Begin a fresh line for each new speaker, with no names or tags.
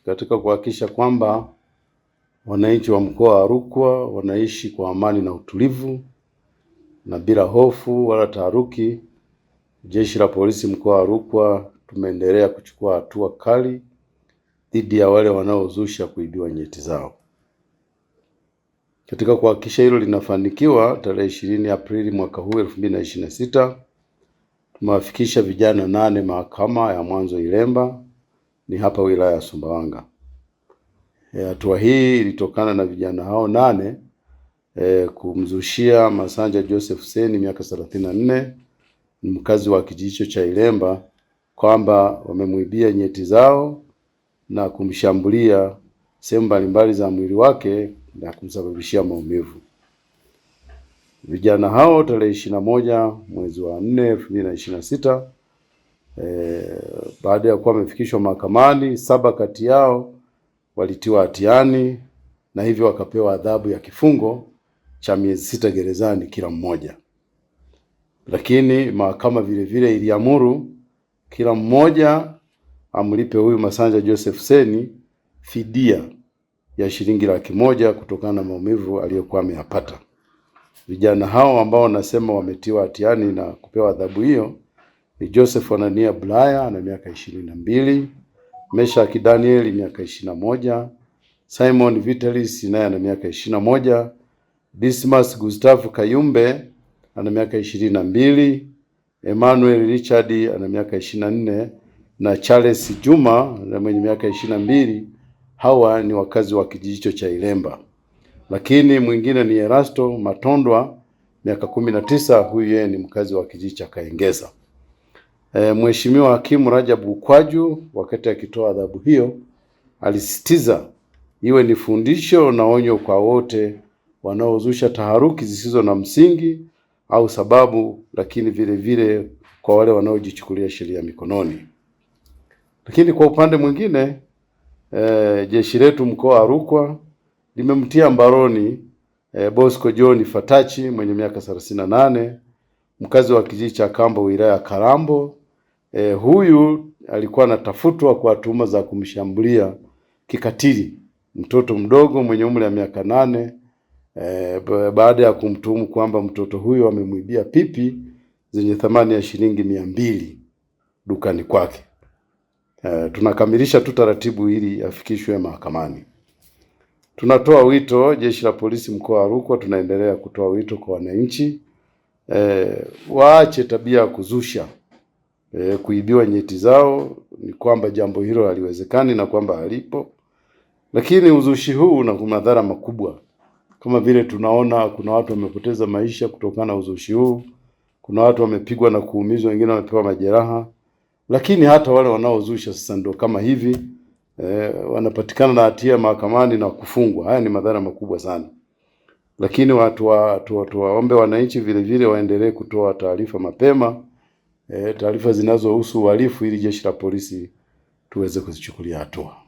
katika kuhakikisha kwamba wananchi wa mkoa wa Rukwa wanaishi kwa amani na utulivu na bila hofu wala taharuki. Jeshi la Polisi mkoa wa Rukwa tumeendelea kuchukua hatua kali dhidi ya wale wanaozusha kuibiwa nyeti zao. Katika kuhakikisha hilo linafanikiwa, tarehe 20 Aprili mwaka huu 2026 tumewafikisha vijana 8 mahakama ya mwanzo Ilemba, ni hapa wilaya ya Sumbawanga. Hatua hii ilitokana na vijana hao 8 kumzushia Masanja Joseph Seni miaka 34, ni mkazi wa kijiji cha Ilemba, kwamba wamemuibia nyeti zao na kumshambulia sehemu mbalimbali za mwili wake na kumsababishia maumivu. Vijana hao tarehe 21 mwezi wa 4 2026, baada ya kuwa wamefikishwa mahakamani, 7 kati yao walitiwa hatiani na hivyo wakapewa adhabu ya kifungo cha miezi 6 gerezani kila mmoja. Lakini mahakama vile iliamuru kila mmoja amlipe huyu Masanja Joseph Seni fidia ya shilingi 100,000 kutokana na maumivu aliyokuwa ameyapata. Vijana hao ambao wanasema wametiwa hatiani na kupewa adhabu hiyo ni Joseph Anania Bulaya ana miaka 22, Meshaki Daniel miaka 21, Simon Vitalis naye ana miaka 21, Dismas Gustav Kayumbe ana miaka 22, Emmanuel Richard ana miaka 24 na Charles Juma na mwenye miaka 22. Hawa ni wakazi wa kijiji cha Ilemba. Lakini mwingine ni Erasto Matondwa miaka 19, huyu yeye ni mkazi wa kijiji cha Kaengeza. Mheshimiwa Hakimu Rajabu Ukwaju wakati akitoa adhabu hiyo alisisitiza iwe ni fundisho na onyo kwa wote wanaozusha taharuki zisizo na msingi au sababu, lakini vile kwa wale wanaojichukulia sheria mikononi. Lakini kwa upande mwingine jeshi letu mkoa wa Rukwa limemtia mbaroni Bosco John Fatachi mwenye miaka 38, mkazi wa kijiji cha Kambo wilaya ya Karambo. Huyu alikuwa anatafutwa kwa tuhuma za kumshambulia kikatili mtoto mdogo mwenye umri wa miaka 8 baada ya kumtuhumu kwamba mtoto huyo amemwibia pipi zenye thamani ya shilingi 200 dukani kwake. Tunakamilisha tu taratibu ili afikishwe mahakamani. Tunatoa wito, jeshi la polisi mkoa wa Rukwa tunaendelea kutoa wito kwa wananchi waache tabia ya kuzusha kuibiwa nyeti zao. Ni kwamba jambo hilo haliwezekani na kwamba halipo, lakini uzushi huu una madhara makubwa. Kama vile tunaona kuna watu wamepoteza maisha kutokana na uzushi huu, kuna watu wamepigwa na kuumizwa, wengine wamepewa majeraha. Lakini hata wale wanaozusha sasa ndio kama hivi wanapatikana na hatia mahakamani na kufungwa. Haya ni madhara makubwa sana. Lakini waombe wananchi vile waendelee kutoa taarifa mapema, taarifa zinazohusu uhalifu, ili jeshi la polisi tuweze kuzichukulia hatua.